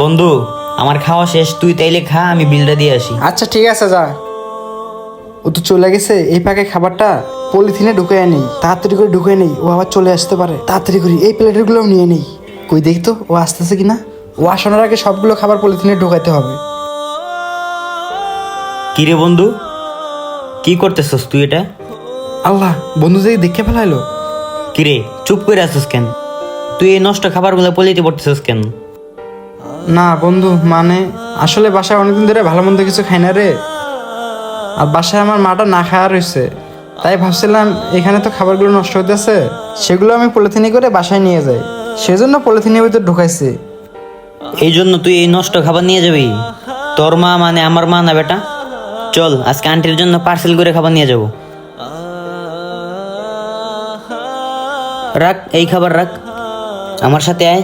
বন্ধু, আমার খাওয়া শেষ, তুই তাইলে খা, আমি বিলটা দিয়ে আসি। আচ্ছা ঠিক আছে, যা। ও তো চলে গেছে, এই ফাঁকে খাবারটা পলিথিনে ঢুকে নেই, তাড়াতাড়ি করে ঢুকে নেই, ও আবার চলে আসতে পারে। তাড়াতাড়ি করে এই প্লেটের গুলোও নিয়ে নেই। কই দেখি তো ও আসতেছে কিনা। ও আসানোর আগে সবগুলো খাবার পলিথিনে ঢুকাইতে হবে। কি রে বন্ধু, কি করতেছস তুই এটা? আল্লাহ, বন্ধু যদি দেখে ফেলাইলো। কি রে, চুপ করে আছিস কেন? তুই এই নষ্ট খাবারগুলো পলিতে পড়তেছিস কেন? না বন্ধু, মানে আসলে বাসায় অনেকদিন ধরে ভালো মন্দ কিছু খাই না রে। আর বাসায় আমার মাটা না খাওয়া রয়েছে, তাই ভাবছিলাম এখানে তো খাবারগুলো নষ্ট হইতেছে, সেগুলো আমি পলিথিনে করে বাসায় নিয়ে যাই, সেজন্য পলিথিনের ভিতর ঢুকাইছি। এই জন্য তুই এই নষ্ট খাবার নিয়ে যাবি? তোর মা মানে আমার মা না বেটা? চল আজকে আন্টির জন্য পার্সেল করে খাবার নিয়ে যাব। রাখ, এই খাবার রাখ, আমার সাথে আয়।